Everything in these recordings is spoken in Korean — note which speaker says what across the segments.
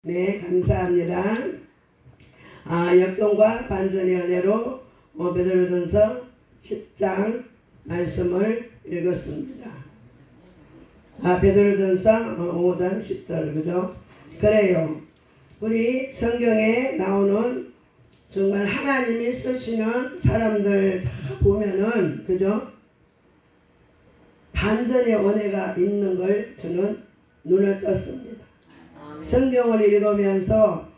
Speaker 1: 네, 감사합니다. 역종과 반전의 은혜로 베드로전서 10장 말씀을 읽었습니다. 베드로전서 5장 10절, 그죠? 그래요. 우리 성경에 나오는 정말 하나님이 쓰시는 사람들 다 보면은, 그죠? 반전의 은혜가 있는 걸 저는 눈을 떴습니다. 성경을 읽으면서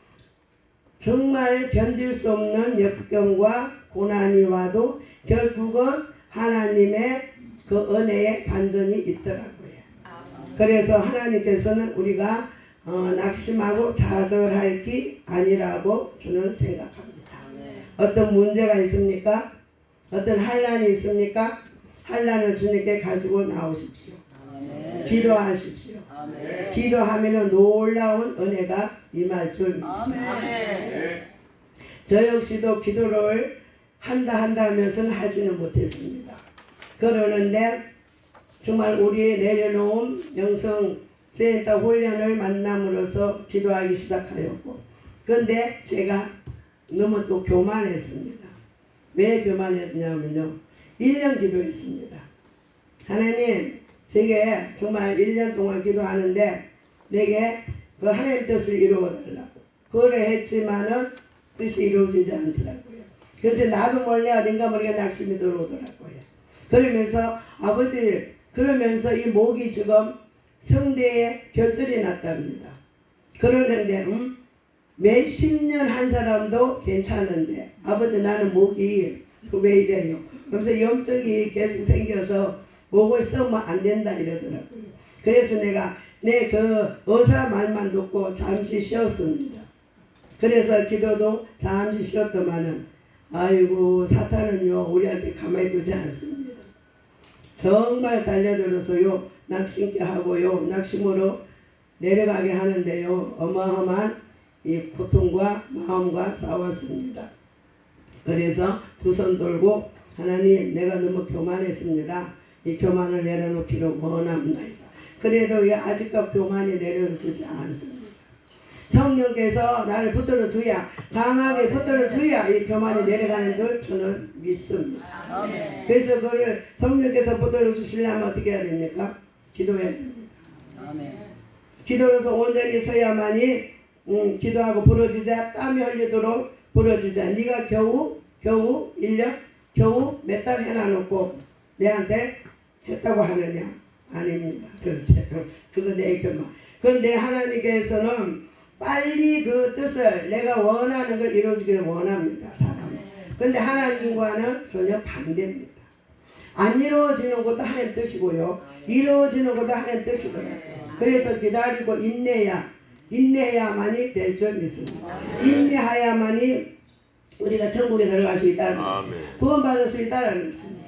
Speaker 1: 정말 견딜 수 없는 역경과 고난이 와도 결국은 하나님의 그 은혜의 반전이 있더라고요. 그래서 하나님께서는 우리가 낙심하고 좌절할 게 아니라고 저는 생각합니다. 어떤 문제가 있습니까? 어떤 환난이 있습니까? 환난을 주님께 가지고 나오십시오. 기도하십시오. 기도하면 놀라운 은혜가 임할 줄 믿습니다. 저 역시도 기도를 한다 하면서는 하지는 못했습니다. 그러는데 정말 우리 내려놓은 영성센터 훈련을 만남으로써 기도하기 시작하였고, 그런데 제가 너무 또 교만했습니다. 왜 교만했냐면요, 1년 기도했습니다. 하나님, 제게 정말 1년 동안 기도하는데 내게 그 하나님 뜻을 이루어달라고. 그걸 했지만은 뜻이 이루어지지 않더라고요. 그래서 나도 몰래 어딘가 모르게 낙심이 들어오더라고요. 그러면서 아버지, 그러면서 이 목이 지금 성대에 결절이 났답니다. 그러는데 몇십 년 한 사람도 괜찮은데 아버지, 나는 목이 왜 이래요? 그러면서 염증이 계속 생겨서 목을 쓰면 안 된다 이러더라고요. 그래서 내가 내 그 의사 말만 듣고 잠시 쉬었습니다. 그래서 기도도 잠시 쉬었더만은 아이고, 사탄은요 우리한테 가만히 두지 않습니다. 정말 달려들어서요 낙심케 하고요 낙심으로 내려가게 하는데요 어마어마한 이 고통과 마음과 싸웠습니다. 그래서 두 손 들고 하나님, 내가 너무 교만했습니다. 이 교만을 내려놓기를 원합니다. 그래도 아직도 교만이 내려놓지 않습니다. 성령께서 나를 붙들어 줘야, 강하게 붙들어 줘야 이 교만이 내려가는 줄 저는 믿습니다. 그래서 그걸 성령께서 붙들어 주시려면 어떻게 해야 됩니까? 기도해야 됩니다. 기도로서 온전히 서야만이 기도하고 부러지자, 땀이 흘리도록 부러지자. 네가 겨우 1년 겨우 몇 달 해놔놓고 내한테 했다고 하느냐? 아닙니다. 절대. 그거 내 교만. 그런데 하나님께서는 빨리 그 뜻을, 내가 원하는 걸 이루어지기를 원합니다. 사람은. 그런데 하나님과는 전혀 반대입니다. 안 이루어지는 것도 하나님 뜻이고요, 이루어지는 것도 하나님 뜻이고요. 그래서 기다리고 인내해야만이 될 줄 믿습니다. 인내해야만이 우리가 천국에 들어갈 수 있다는 것입니다. 구원받을 수 있다는 것입니다.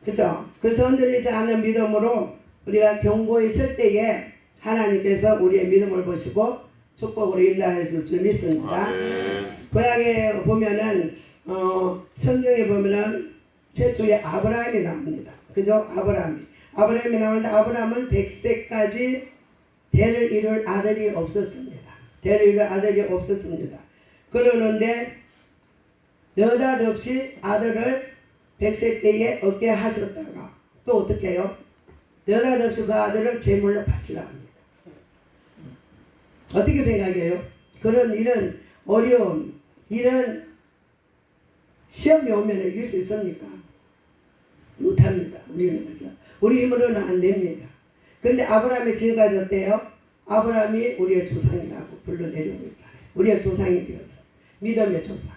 Speaker 1: 그렇죠? 그래서 흔들리지 않는 믿음으로 우리가 경고에 설 때에 하나님께서 우리의 믿음을 보시고 축복으로 인도해 줄 줄 믿습니다. 구약에 보면은 성경에 보면은 최초에 아브라함이 나옵니다. 그죠? 아브라함이 나오는데 아브라함은 100세까지 대를 이룰 아들이 없었습니다. 그러는데 느닷없이 아들을 100세 때에 얻게 하셨다가 또 어떻게 해요? 느닷없이 그 아들을 제물로 바치라 합니다. 어떻게 생각해요? 이런 어려움, 이런 시험이 오면 이길 수 있습니까? 못합니다. 우리는. 그죠? 우리 힘으로는 안 됩니다. 근데 아브라함이 지금까지 어때요? 아브라함이 우리의 조상이라고 불러내려고 있잖아요. 우리의 조상이 되어서. 믿음의 조상.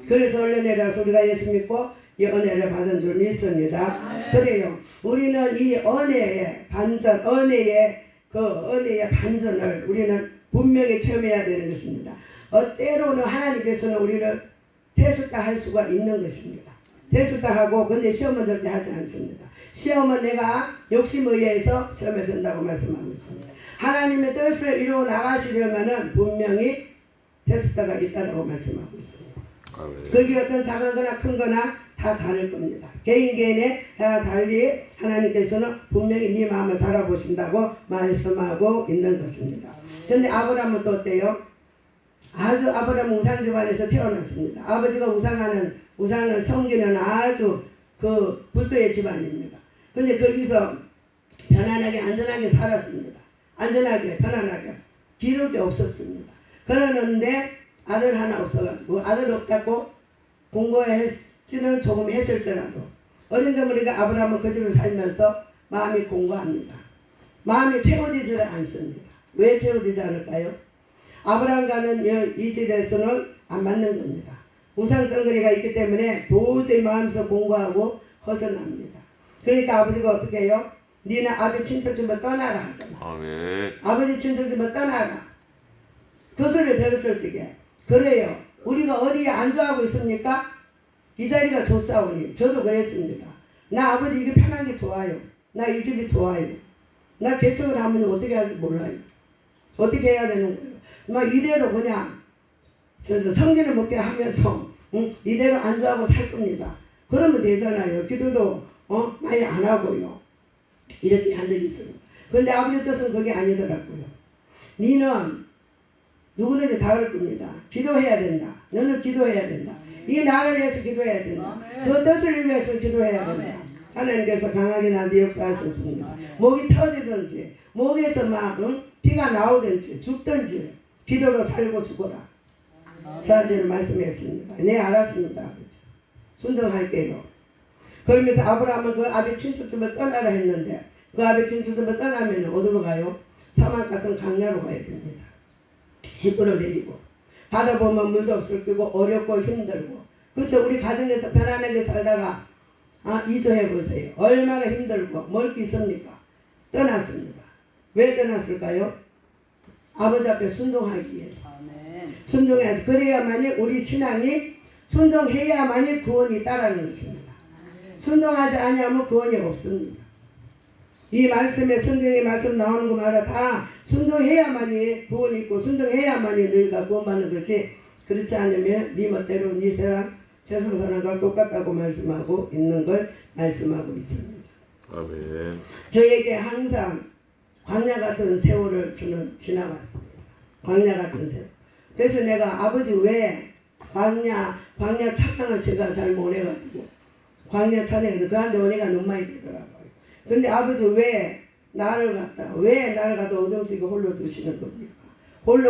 Speaker 1: 그래서 얼른 내려와서 우리가 예수 믿고 이 은혜를 받은 줄 믿습니다. 그래요. 우리는 이 은혜의 반전, 은혜의 반전을 우리는 분명히 체험해야 되는 것입니다. 때로는 하나님께서는 우리를 테스트 할 수가 있는 것입니다. 테스트 하고, 근데 시험은 절대 하지 않습니다. 시험은 내가 욕심에 의해서 시험에 든다고 말씀하고 있습니다. 하나님의 뜻을 이루어 나가시려면은 분명히 테스트가 있다고 말씀하고 있습니다. 그게 어떤 작은 거나 큰 거나 다 다를 겁니다. 개인에 다 달리 하나님께서는 분명히 네 마음을 바라보신다고 말씀하고 있는 것입니다. 근데 아브라함은 또 어때요? 아주 아브라함 우상 집안에서 태어났습니다. 아버지가 우상을 섬기는 아주 그 불도의 집안입니다. 근데 거기서 편안하게 안전하게 살았습니다. 안전하게 편안하게 기록이 없었습니다. 그러는데 아들 하나 없어가지고 아들 없다고 공고했지는 조금 했을지라도 어딘가 우리가 아브라함은 그 집을 살면서 마음이 공고합니다. 마음이 채워지지를 않습니다. 왜 채워지지 않을까요? 아브라함과는 이 집에서는 안 맞는 겁니다. 우상 덩어리가 있기 때문에 도저히 마음에서 공고하고 허전합니다. 그러니까 아버지가 어떻게 해요? 니는 아버지 친척집을 떠나라 하잖아.
Speaker 2: 아멘.
Speaker 1: 아버지 친척집을 떠나라. 그 소리를 들었을 적에 그래요. 우리가 어디에 안주하고 있습니까? 이 자리가 좋사오니 저도 그랬습니다. 나 아버지 입이 편한 게 좋아요. 나 이 집이 좋아요. 나 개척을 하면 어떻게 할지 몰라요. 어떻게 해야 되는 거예요. 막 이대로 그냥 성질을 먹게 하면서 이대로 안주하고 살 겁니다. 그러면 되잖아요. 기도도 많이 안 하고요. 이렇게 한 적이 있습니다. 그런데 아버지 뜻은 그게 아니더라고요. 니는 누구든지 다 그럴 겁니다. 기도해야 된다. 너는 기도해야 된다. 이 나라를 위해서 기도해야 된다. 그 뜻을 위해서 기도해야 된다. 하나님께서 강하게 나한테 역사하셨습니다. 목이 터지든지 목에서 막 피가 나오든지 죽든지 기도로 살고 죽어라. 저한테는 말씀했습니다. 네 알았습니다. 아버지. 순종할게요. 그러면서 아브라함은 그 아비 친척집을 떠나라 했는데 그 아비 친척집을 떠나면 어디로 가요? 사막 같은 강야로 가야 됩니다. 시끄러 내리고 가다 보면 물도 없을 거고 어렵고 힘들고 그렇죠. 우리 가정에서 편안하게 살다가 이주해 보세요. 얼마나 힘들고 멀 게 있습니까? 떠났습니다. 왜 떠났을까요? 아버지 앞에 순종하기 위해서. 순종해서 그래야만이 우리 신앙이 순종해야만이 구원이 있다라는 것입니다. 순종하지 않으면 구원이 없습니다. 이 말씀에 성경의 말씀 나오는 것마다 다 순종해야만이 구원이 있고 순종해야만이 너희가 구원받는 거지 그렇지 않으면 네 멋대로 네 세상 사람과 똑같다고 말씀하고 있는 걸 말씀하고 있습니다.
Speaker 2: 아멘.
Speaker 1: 저에게 항상 광야 같은 세월을 저는 지나갔습니다. 광야 같은 세월. 그래서 내가 아버지 왜 광야 찬양을 제가 잘 못해가지고 광야 찬양에서 그한테 은혜가 너무 많이 되더라고요. 근데 아버지 왜 나를 갖다 어둠 속에 홀로 두시는 겁니까?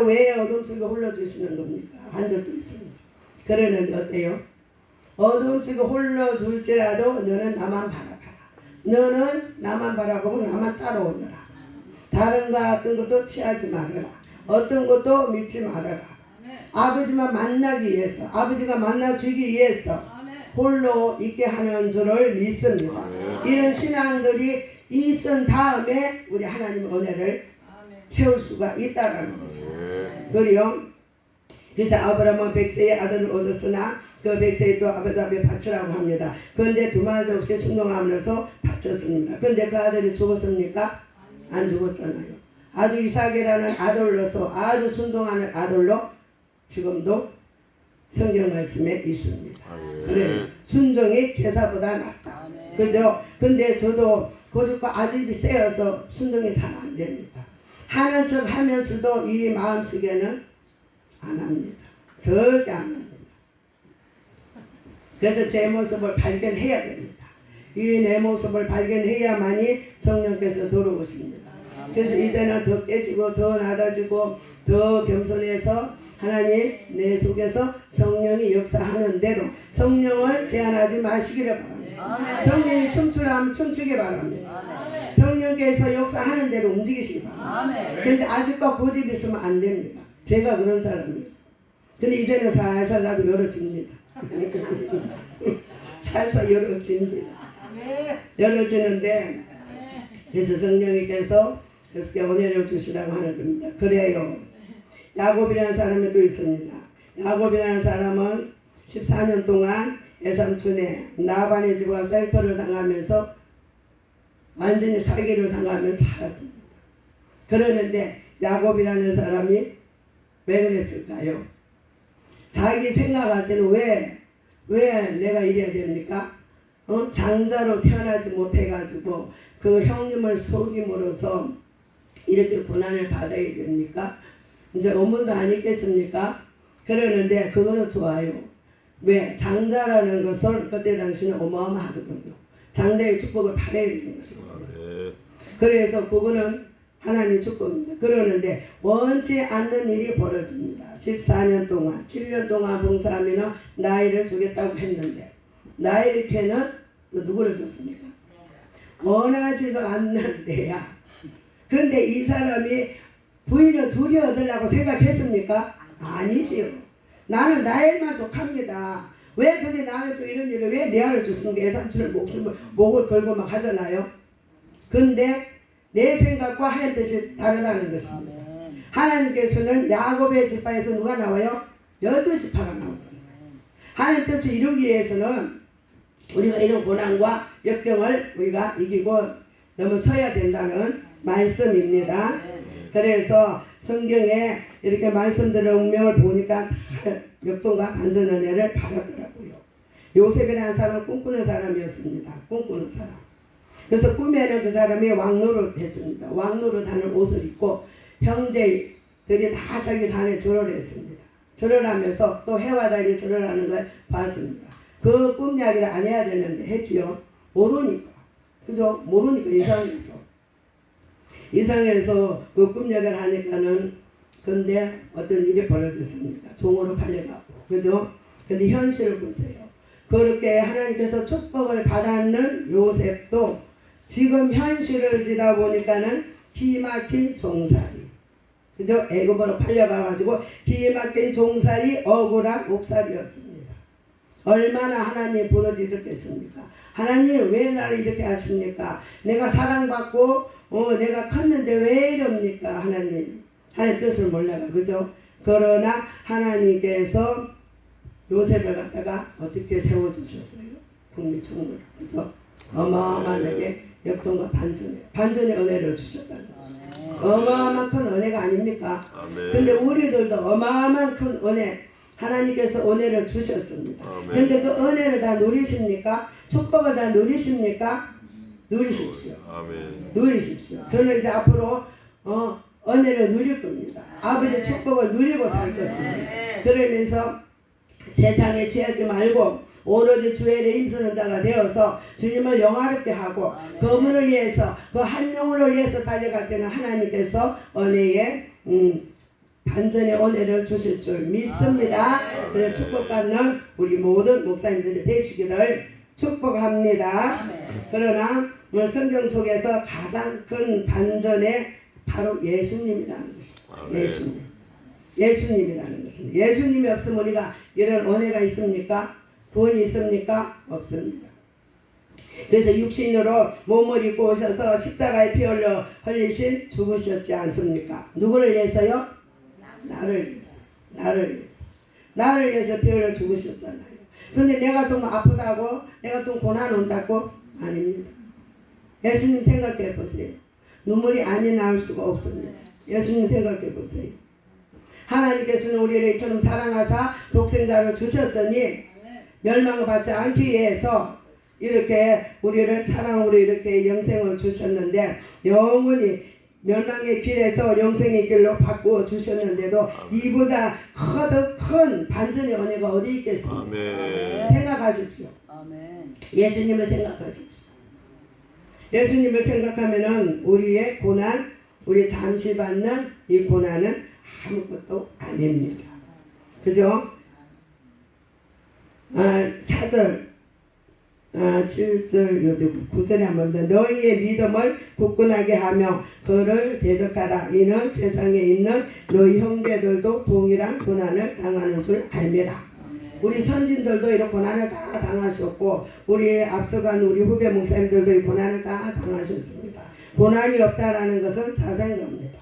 Speaker 1: 왜 어둠 속에 홀로 두시는 겁니까? 한 적도 있습니다. 그러는데 어때요? 어둠 속에 홀로 둘지라도 너는 나만 바라봐라. 너는 나만 바라보고 나만 따라오너라. 다른 것 같은 것도 취하지 말아라. 어떤 것도 믿지 말아라. 아버지만 만나기 위해서 아버지가 만나주기 위해서 홀로 있게 하는 줄을 믿습니다. 이런 신앙들이 있은 다음에 우리 하나님의 은혜를 채울 수가 있다라는 것입니다. 그래서 아브라함은 100세의 아들을 얻었으나 그 100세에 또 아버지 앞에 바치라고 합니다. 그런데 두말도 없이 순종하면서 바쳤습니다. 그런데 그 아들이 죽었습니까? 안 죽었잖아요. 아주 이삭이라는 아들로서 아주 순종하는 아들로 지금도 성경 말씀에 있습니다. 그래 순종이 제사보다 낫다. 그죠? 근데 저도 고집과 아집이 세어서 순종이 잘 안 됩니다. 하는 척 하면서도 이 마음속에는 안 합니다. 절대 안 합니다. 그래서 제 모습을 발견해야 됩니다. 이 내 모습을 발견해야만이 성령께서 들어오십니다. 그래서 이제는 더 깨지고 더 낮아지고 더 겸손해서 하나님 내 속에서 성령이 역사하는 대로 성령을 제한하지 마시기를 바랍니다. 성령이 춤추라 하면 춤추기 바랍니다. 성령께서 역사하는 대로 움직이시기 바랍니다. 그런데 아직도 고집이 있으면 안 됩니다. 제가 그런 사람이에요. 근데 이제는 살살 나도 열어집니다. 살살 열어집니다. 열어지는데 그래서 성령님께서 그렇게 은혜를 주시라고 하는 겁니다. 그래요. 야곱이라는 사람이 또 있습니다. 야곱이라는 사람은 14년 동안 애삼촌에 나반의 집과 셀퍼를 당하면서 완전히 사기를 당하면서 살았습니다. 그러는데 야곱이라는 사람이 왜 그랬을까요? 자기 생각할 때는 왜 내가 이래야 됩니까? 장자로 태어나지 못해가지고 그 형님을 속임으로써 이렇게 고난을 받아야 됩니까? 이제 의문도 안 있겠습니까? 그러는데 그거는 좋아요. 왜? 장자라는 것은 그때 당시는 어마어마하거든요. 장자의 축복을 받아야 되는 것입니다. 그래서 그거는 하나님의 축복입니다. 그러는데 원치 않는 일이 벌어집니다. 14년 동안 7년 동안 봉사하면 나이를 주겠다고 했는데 나이를 캐는 또 누구를 줬습니까? 원하지도 않는 데야. 근데 이 사람이 부인을 둘이 얻으려고 생각했습니까? 아니지요. 나는 나일만 족합니다. 왜 근데 나는 또 이런 일을 왜 내 아를 줬습니까? 애삼촌을 목을 걸고 막 하잖아요. 근데 내 생각과 하나님 뜻이 다르다는 것입니다. 하나님께서는 야곱의 지파에서 누가 나와요? 12지파가 나오잖아요. 하나님 뜻을 이루기 위해서는 우리가 이런 고난과 역경을 우리가 이기고 넘어서야 된다는 말씀입니다. 그래서 성경에 이렇게 말씀들의 운명을 보니까 역종과 반전 은혜를 받았더라고요. 요셉이라는 사람은 꿈꾸는 사람이었습니다. 꿈꾸는 사람. 그래서 꿈에는 그 사람이 왕노릇 했습니다. 왕노릇 하는 옷을 입고 형제들이 다 자기 단에 절을 했습니다. 절을 하면서 또 해와 달이 절을 하는 걸 봤습니다. 그 꿈 이야기를 안 해야 되는데 했지요. 모르니까. 그죠? 모르니까 이상해서 그 꿈 이야기를 하니까는 근데 어떤 일이 벌어졌습니다. 종으로 팔려가고. 그죠? 근데 현실을 보세요. 그렇게 하나님께서 축복을 받았는 요셉도 지금 현실을 지다 보니까는 기막힌 종살이. 그죠? 애굽으로 팔려가가지고 기막힌 종살이 억울한 옥살이였습니다. 얼마나 하나님 부러지셨겠습니까? 하나님 왜 나를 이렇게 하십니까? 내가 사랑받고 내가 컸는데 왜 이럽니까? 하나님 뜻을 몰라가. 그죠? 그러나 하나님께서 요셉을 갖다가 어떻게 세워주셨어요? 국민총무를. 그죠? 어마어마하게 역종과 반전의 은혜를 주셨다는 거죠. 어마어마한 큰 은혜가 아닙니까? 근데 우리들도 어마어마한 큰 은혜, 하나님께서 은혜를 주셨습니다. 근데 그 은혜를 다 누리십니까? 축복을 다 누리십니까? 누리십시오. 누리십시오. 저는 이제 앞으로 은혜를 누릴 겁니다. 아버지의 축복을 누리고 살 것입니다. 그러면서 세상에 취하지 말고 오로지 주의 일에 힘쓰는 자가 되어서 주님을 영화롭게 하고 그분을 위해서 그 한 영혼을 위해서 달려갈 때는 하나님께서 은혜의 반전의 은혜를 주실 줄 믿습니다. 그래서 축복받는 우리 모든 목사님들이 되시기를 축복합니다. 그러나 오늘 성경 속에서 가장 큰 반전의 바로 예수님이라는 것입니다. 예수님이라는 것입니다. 예수님이 없으면 우리가 이런 은혜가 있습니까? 구원이 있습니까? 없습니다. 그래서 육신으로 몸을 입고 오셔서 십자가에 피 흘리신 죽으셨지 않습니까? 누구를 위해서요? 나를 위해서. 나를 위해서 피 흘려 죽으셨잖아요. 근데 내가 좀 아프다고? 내가 좀 고난 온다고? 아닙니다. 예수님 생각해 보세요. 눈물이 안이 나올 수가 없습니다. 예수님 생각해 보세요. 하나님께서는 우리를 이처럼 사랑하사 독생자를 주셨으니 멸망을 받지 않기 위해서 이렇게 우리를 사랑으로 이렇게 영생을 주셨는데 영원히 멸망의 길에서 영생의 길로 바꾸어 주셨는데도 이보다 더 큰 반전의 은혜가 어디 있겠습니까? 아멘. 생각하십시오. 아멘. 예수님을 생각하십시오. 예수님을 생각하면은 우리의 고난, 우리 잠시 받는 이 고난은 아무것도 아닙니다. 그죠? 4절 7절 9절에 한번 더 너희의 믿음을 굳건하게 하며 그를 대적하라. 이는 세상에 있는 너희 형제들도 동일한 고난을 당하는 줄 알미라. 우리 선진들도 이런 고난을 다 당하셨고 우리 앞서간 우리 후배 목사님들도 이 고난을 다 당하셨습니다. 고난이 없다라는 것은 사생겁니다.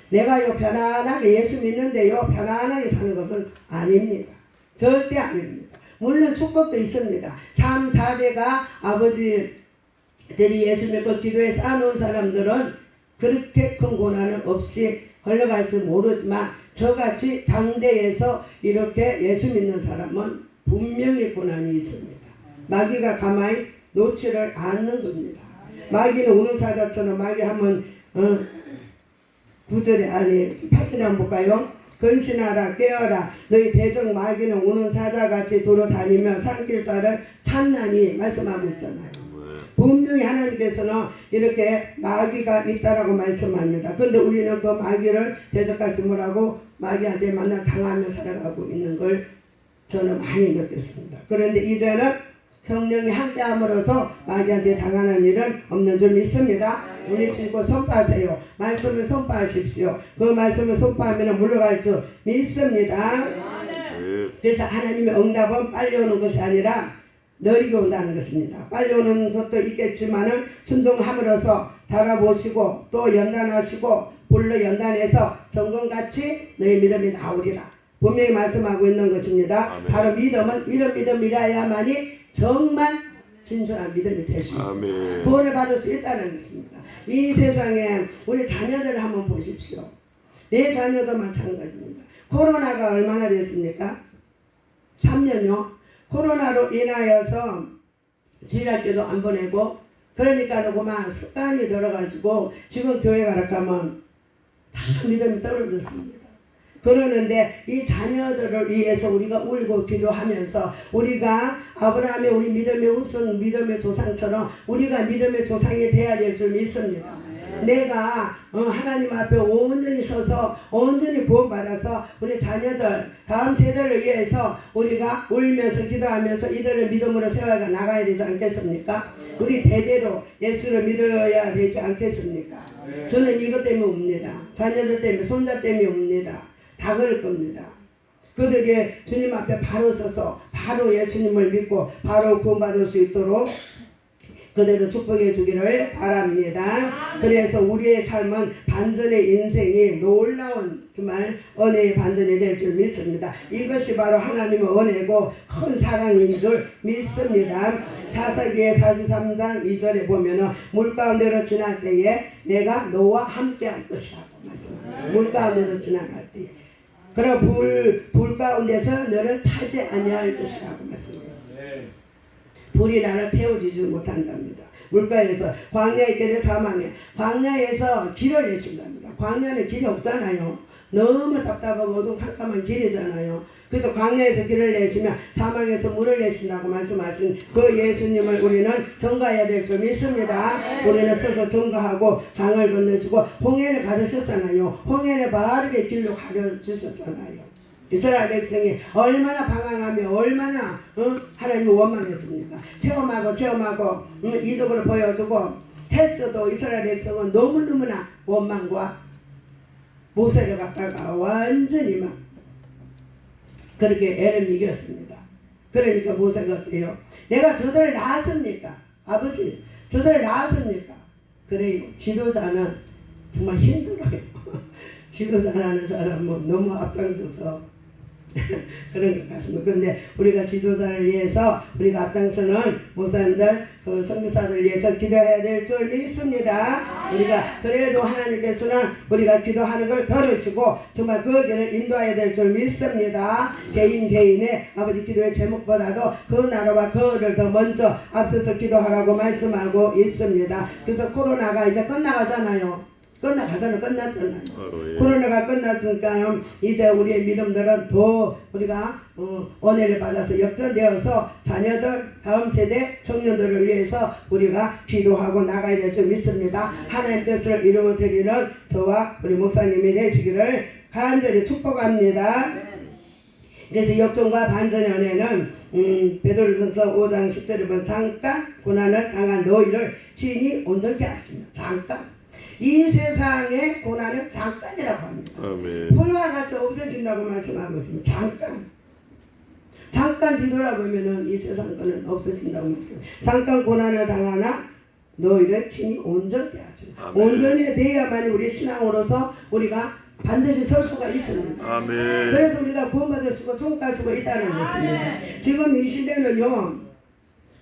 Speaker 1: 내가 요 편안하게 예수 믿는데요 편안하게 사는 것은 아닙니다. 절대 아닙니다. 물론 축복도 있습니다. 3, 4대가 아버지들이 예수 믿고 기도에 쌓아놓은 사람들은 그렇게 큰 고난은 없이 흘러갈 줄 모르지만 저같이 당대에서 이렇게 예수 믿는 사람은 분명히 고난이 있습니다. 마귀가 가만히 놓지를 않는 겁니다. 마귀는 우는 사자처럼 마귀 하면 9절에 아니 8절에 한번 볼까요? 근신하라 깨어라 너희 대적 마귀는 우는 사자같이 돌아다니며 산길자를 찾나니 말씀하고 있잖아요. 분명히 하나님께서는 이렇게 마귀가 있다라고 말씀합니다. 그런데 우리는 그 마귀를 대적하지 못하고 마귀한테 만나 당하며 살아가고 있는 걸 저는 많이 느꼈습니다. 그런데 이제는 성령이 함께함으로써 마귀한테 당하는 일은 없는 줄 믿습니다. 우리 친구 손빠세요. 말씀을 손빠하십시오. 그 말씀을 손빠하면 물러갈 줄 믿습니다. 그래서 하나님의 응답은 빨리 오는 것이 아니라 느리게 온다는 것입니다. 빨리 오는 것도 있겠지만은 순종함으로써 달아보시고 또 연단하시고 불러 연단해서 정금같이 너희 믿음이 나오리라. 분명히 말씀하고 있는 것입니다. 아멘. 바로 믿음은 이런 믿음이라야만이 정말 진솔한 믿음이 될 수 있습니다. 구원을 받을 수 있다는 것입니다. 이 세상에 우리 자녀들을 한번 보십시오. 내 자녀도 마찬가지입니다. 코로나가 얼마나 됐습니까? 3년요. 코로나로 인하여서 주일학교도 안 보내고 그러니까 그만 습관이 들어가지고 지금 교회 가라 하면 다 믿음이 떨어졌습니다. 그러는데 이 자녀들을 위해서 우리가 울고 기도하면서 우리가 아브라함의 우리 믿음의 우선 믿음의 조상처럼 우리가 믿음의 조상이 되어야 될 줄 믿습니다. 내가 하나님 앞에 온전히 서서 온전히 구원받아서 우리 자녀들 다음 세대를 위해서 우리가 울면서 기도하면서 이들을 믿음으로 세워가 나가야 되지 않겠습니까? 우리 대대로 예수를 믿어야 되지 않겠습니까? 저는 이것 때문에 웁니다. 자녀들 때문에 손자 때문에 웁니다. 다 그럴 겁니다. 그들이 주님 앞에 바로 서서 바로 예수님을 믿고 바로 구원받을 수 있도록 그대로 축복해 주기를 바랍니다. 그래서 우리의 삶은 반전의 인생이 놀라운 정말 은혜의 반전이 될 줄 믿습니다. 이것이 바로 하나님의 은혜고 큰 사랑인 줄 믿습니다. 사사기의 43장 2절에 보면은 물 가운데로 지날 때에 내가 너와 함께 할 것이라고 말씀합니다. 물 가운데로 지나갈 때에 그리고 불 가운데서 너를 타지 아니할 것이라고 말씀합니다. 불이 나를 태워주지 못한답니다. 물가에서 광야에 있게 사망에 광야에서 길을 내신답니다. 광야는 길이 없잖아요. 너무 답답하고 어두컴컴한 길이잖아요. 그래서 광야에서 길을 내시며 사망에서 물을 내신다고 말씀하신 그 예수님을 우리는 전가해야 될 줄 믿습니다. 우리는 서서 전가하고 강을 건너시고 홍해를 가르셨잖아요. 홍해를 바르게 길로 가려주셨잖아요. 이스라엘 백성이 얼마나 방황하며 얼마나 하나님을 원망했습니까? 체험하고 이적으로 보여주고 했어도 이스라엘 백성은 너무너무나 원망과 모세를 갖다가 완전히 막 그렇게 애를 이겼습니다. 그러니까 모세가 어때요? 내가 저들을 낳았습니까? 아버지 저들을 낳았습니까? 그래요. 지도자는 정말 힘들어요. 지도자라는 사람은 너무 앞장서서 그런 것 같습니다. 그런데 우리가 지도자를 위해서 우리가 앞장서는 목사님들 그 선교사들을 위해서 기도해야 될 줄 믿습니다. 우리가 그래도 하나님께서는 우리가 기도하는 걸 들으시고 정말 그 길을 인도해야 될 줄 믿습니다. 개인의 아버지 기도의 제목보다도 그 나라와 그를 더 먼저 앞서서 기도하라고 말씀하고 있습니다. 그래서 코로나가 이제 끝나가잖아요. 끝났잖아요. 코로나가 끝났으니까 이제 우리의 믿음들은 더 우리가 은혜를 받아서 역전되어서 자녀들 다음 세대 청년들을 위해서 우리가 기도하고 나가야 될 줄 믿습니다. 하나님 뜻을 이루어드리는 저와 우리 목사님이 되시기를 간절히 축복합니다. 그래서 역전과 반전의 은혜는 베드로전서 5장 10절에 보면 잠깐 고난을 당한 너희를 친히 온전케 하십니다. 잠깐. 이 세상의 고난은 잠깐이라고 합니다. 불과 같이 없어진다고 말씀하고 있습니다. 잠깐 뒤돌아보면은 이 세상 거는 없어진다고 말씀합니다. 잠깐 고난을 당하나 너희를 친히 온전케 하시라. 온전히 되어야만 우리 신앙으로서 우리가 반드시 설 수가 있습니다. 아멘. 그래서 우리가 구원받을 수가 천국 갈 수가 있다는 것입니다. 지금 이 시대는요,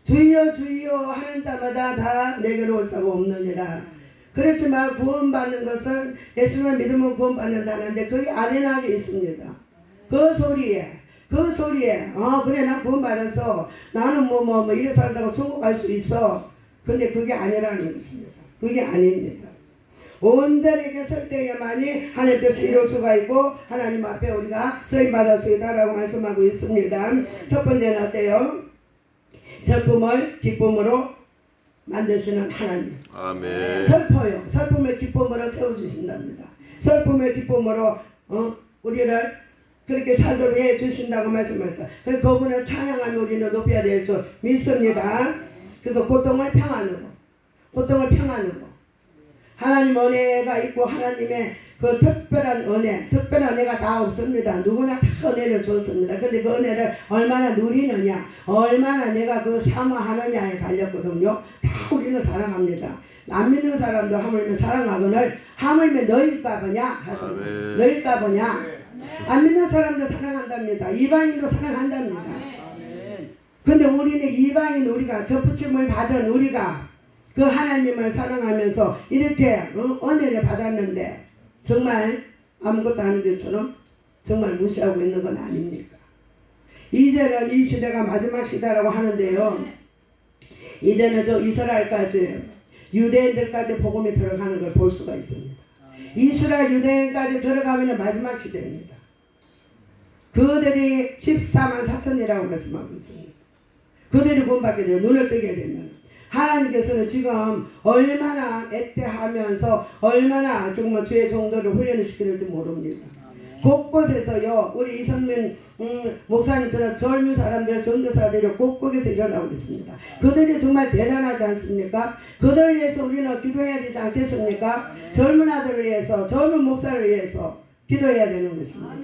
Speaker 1: 주여 주여 하는 자마다 다 내게로 올 자가 없느니라. 그렇지만 구원받는 것은 예수만 믿으면 구원받는다는데 그게 아련하게 있습니다. 그 소리에 그래 나 구원받아서 나는 뭐 이래 살다가 천국 갈 수 있어. 근데 그게 아니라는 것입니다. 그게 아닙니다. 온전하게 설 때에만이 하나님 뜻을 이룰 수가 있고 하나님 앞에 우리가 쓰임받을 수 있다라고 말씀하고 있습니다. 첫 번째는 어때요? 슬픔을 기쁨으로 만드시는 하나님.
Speaker 2: 아멘.
Speaker 1: 슬퍼요. 슬픔을 기쁨으로 채워주신답니다. 슬픔을 기쁨으로 우리를 그렇게 살도록 해주신다고 말씀하셨어요. 그래서 그분을 찬양하며 우리는 높여야 될 줄 믿습니다. 그래서 고통을 평안으로 하나님 은혜가 있고 하나님의 그 특별한 은혜가 다 없습니다. 누구나 다 은혜를 줬습니다. 근데 그 은혜를 얼마나 누리느냐, 얼마나 내가 그 사모하느냐에 달렸거든요. 다 우리는 사랑합니다. 안 믿는 사람도 하물며 사랑하거늘 하물며 너일까 보냐, 너일까 보냐. 안 믿는 사람도 사랑한답니다. 이방인도 사랑한답니다. 근데 우리는 이방인 우리가 접붙임을 받은 우리가 그 하나님을 사랑하면서 이렇게 은혜를 받았는데 정말 아무것도 아닌 것처럼 정말 무시하고 있는 건 아닙니까? 이제는 이 시대가 마지막 시대라고 하는데요. 이제는 저 이스라엘까지 유대인들까지 복음이 들어가는 걸 볼 수가 있습니다. 이스라엘 유대인까지 들어가면 마지막 시대입니다. 그들이 14만 4천이라고 말씀하고 있습니다. 그들이 구원받게 돼요. 눈을 뜨게 되면. 하나님께서는 지금 얼마나 애태하면서 얼마나 정말 주의 정도를 훈련을 시키는지 모릅니다. 곳곳에서요. 우리 이성민 목사님들은 젊은 사람들, 전도사들이 곳곳에서 일어나고 있습니다. 그들이 정말 대단하지 않습니까? 그들을 위해서 우리는 기도해야 되지 않겠습니까? 젊은 아들을 위해서, 젊은 목사를 위해서 기도해야 되는 것입니다.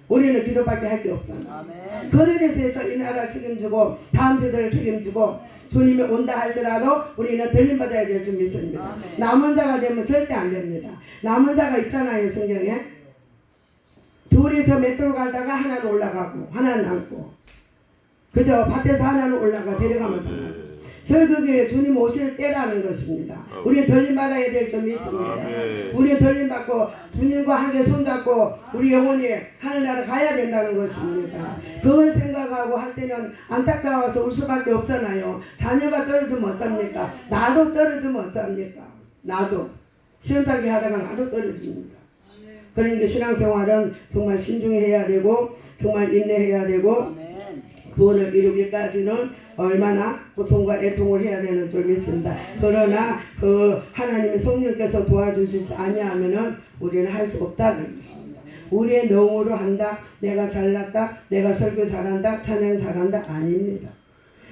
Speaker 1: 우리는 기도밖에 할 게 없잖아요. 그들에 대해서 이 나라 책임지고 다음 세대를 책임지고 주님이 온다 할지라도 우리는 들림받아야 될 줄 믿습니다. 남은 자가 되면 절대 안 됩니다. 남은 자가 있잖아요. 성경에 둘이서 맷돌 갈다가 하나는 올라가고 하나는 남고 그저 밭에서 하나는 올라가 데려가면 됩니다. 저희 그게 주님 오실 때라는 것입니다. 우리 들림받아야 될 줄 믿습니다. 우리 들림받고 주님과 함께 손잡고 우리 영혼이 하늘나라 가야 된다는 것입니다. 그걸 생각하고 할 때는 안타까워서 울 수밖에 없잖아요. 자녀가 떨어지면 어쩝니까? 나도 떨어지면 어쩝니까? 나도 시험장기 하다가 나도 떨어집니다. 그러니까 신앙생활은 정말 신중해야 되고 정말 인내해야 되고 구원을 이루기까지는 얼마나 고통과 애통을 해야 되는 줄 믿습니다. 그러나 그 하나님의 성령께서 도와주시지 아니하면은 우리는 할 수 없다는 것입니다. 우리의 능으로 한다, 내가 잘났다, 내가 설교 잘한다, 찬양 잘한다 아닙니다.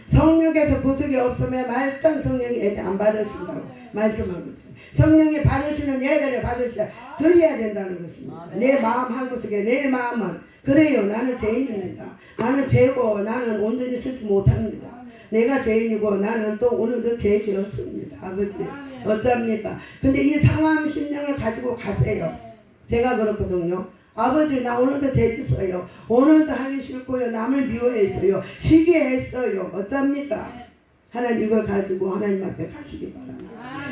Speaker 1: 성령께서 구속이 없으면 말짱 성령이 예배 안 받으신다고 말씀하고 있습니다. 성령이 받으시는 예배를 받으셔야 드려야 된다는 것입니다. 내 마음 한구석에 내 마음은 그래요. 나는 죄인입니다. 나는 죄고 나는 온전히 쓰지 못합니다. 내가 죄인이고 나는 또 오늘도 죄 지었습니다. 아버지 어쩝니까? 근데 이 상황 심령을 가지고 가세요. 제가 그렇거든요. 아버지 나 오늘도 죄 짓어요. 오늘도 하기 싫고요. 남을 미워했어요. 쉬게 했어요. 어쩝니까? 하나님 이걸 가지고 하나님 앞에 가시기 바랍니다.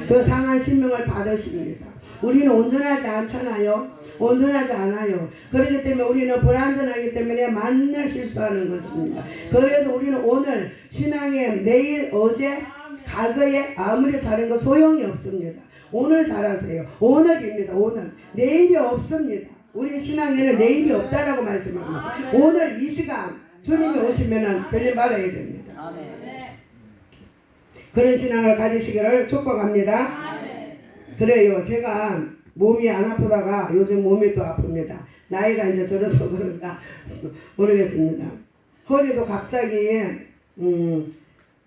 Speaker 1: 그 상한 심령을 받으십니다. 우리는 온전하지 않잖아요. 온전하지 않아요. 그렇기 때문에 우리는 불완전하기 때문에 만날 실수하는 것입니다. 그래도 우리는 오늘 신앙에 내일 어제 과거에 아무리 잘한 거 소용이 없습니다. 오늘 잘하세요. 오늘입니다. 오늘 내일이 없습니다. 우리 신앙에는 내일이 없다라고 말씀합니다. 오늘 이 시간 주님이 오시면 별림 받아야 됩니다. 그런 신앙을 가지시기를 축복합니다. 그래요. 제가 몸이 안 아프다가 요즘 몸이 또 아픕니다. 나이가 이제 들어서 그런가 모르겠습니다. 허리도 갑자기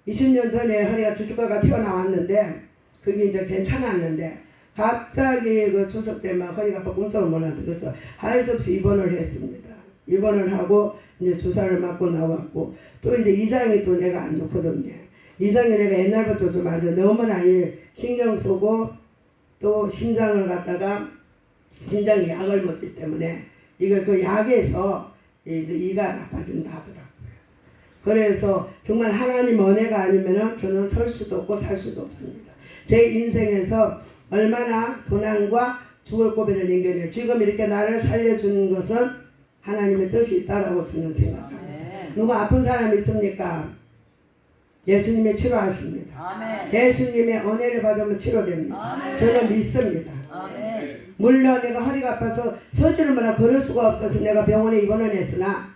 Speaker 1: 20년 전에 허리가 주축과가 튀어나왔는데 그게 이제 괜찮았는데 갑자기 그 추석 때만 허리가 꼼짝을 못하고 그래서 할 수 없이 입원을 했습니다. 입원을 하고 이제 주사를 맞고 나왔고 또 이제 이장이 또 내가 안 좋거든요. 이장이 내가 옛날부터 좀 아주 너무나 신경 쓰고 또 심장을 갖다가 심장 약을 먹기 때문에 이거 그 약에서 이제 이가 나빠진다 하더라고요. 그래서 정말 하나님 은혜가 아니면은 저는 설 수도 없고 살 수도 없습니다. 제 인생에서 얼마나 고난과 죽을 고비를 넘겨내요. 지금 이렇게 나를 살려주는 것은 하나님의 뜻이 있다라고 저는 생각합니다. 누가 아픈 사람 있습니까? 예수님의 치료하십니다. 예수님의 은혜를 받으면 치료됩니다. 저는 믿습니다.
Speaker 2: 아멘.
Speaker 1: 물론 내가 허리가 아파서 서지르거나 걸을 수가 없어서 내가 병원에 입원을 했으나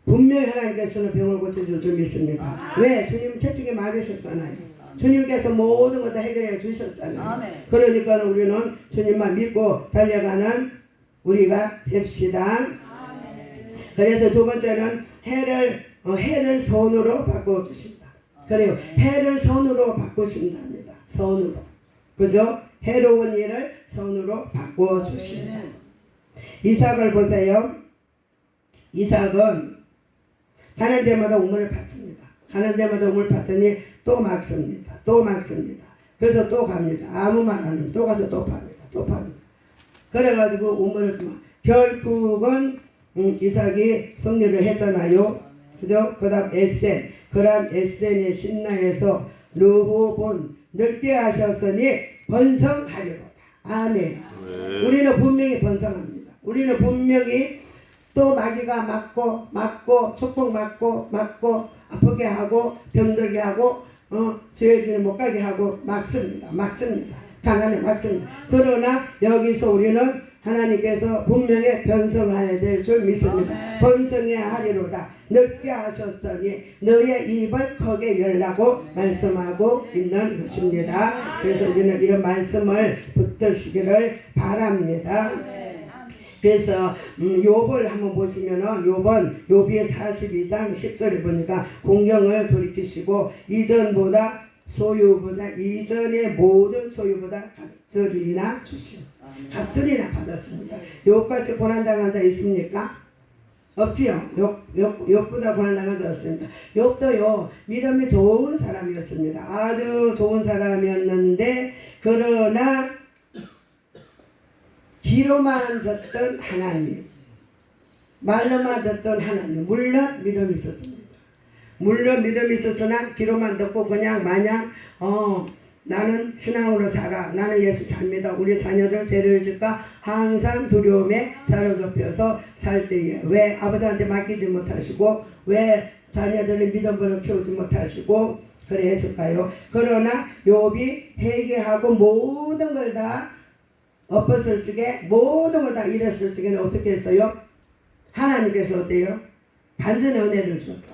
Speaker 1: 분명히 하나님께서는 병을 고쳐줄 줄 믿습니다. 왜? 주님 채찍에 맞으셨잖아요. 주님께서 모든 것 다 해결해 주셨잖아요.
Speaker 2: 아멘.
Speaker 1: 그러니까 우리는 주님만 믿고 달려가는 우리가 됩시다. 그래서 두 번째는 해를 선으로 바꿔주신다. 그래요. 해를 선으로 바꾸신답니다. 선으로. 그죠? 해로운 일을 선으로 바꿔주신다. 이삭을 보세요. 이삭은 가는 데마다 우물을 팠습니다. 가는 데마다 우물을 팠더니 또 막습니다. 또 막습니다. 그래서 또 갑니다. 아무 말 안 하면 또 가서 또 팝니다. 또 팝니다. 그래가지고 우물을 결국은 이삭이 승리를 했잖아요. 그죠? 그 다음 에센. 그런 에센의 신라에서 르호본 늙게 하셨으니 번성하리로다. 아멘.
Speaker 3: 네.
Speaker 1: 우리는 분명히 번성합니다. 우리는 분명히 또 마귀가 맞고 축복 맞고 아프게 하고 병들게 하고 주의 길을 못 가게 하고 막습니다. 가난에 막습니다. 그러나 여기서 우리는 하나님께서 분명히 번성해야 될 줄 믿습니다. 번성해야 하리로다. 늙게 하셨으니 너의 입을 크게 열라고 말씀하고 있는 것입니다. 그래서 우리는 이런 말씀을 붙드시기를 바랍니다. 그래서 욥을 한번 보시면은 욥이 42장 10절에 보니까 공경을 돌이키시고 이전의 모든 소유보다 갑절이나 주시오. 갑절이나 받았습니다. 욥같이 고난당한 자 있습니까? 없지요. 욥보다 고난당한 자 없습니다. 욥도요 믿음이 좋은 사람이었습니다. 아주 좋은 사람이었는데 그러나 귀로만 듣던 하나님, 말로만 듣던 하나님, 물론 믿음이 있었습니다. 물론 믿음이 있었으나 귀로만 듣고 그냥 마냥 나는 신앙으로 살아, 나는 예수 잘 믿어, 우리 자녀들 죄를 질까 항상 두려움에 사로잡혀서 살 때에 왜 아버지한테 맡기지 못하시고 왜 자녀들의 믿음을 키우지 못하시고 그래 했을까요? 그러나 욥이 회개하고 모든 걸 다 엎었을 적에 모든 걸 다 잃었을 적에는 어떻게 했어요? 하나님께서 어때요? 반전의 은혜를 줬죠.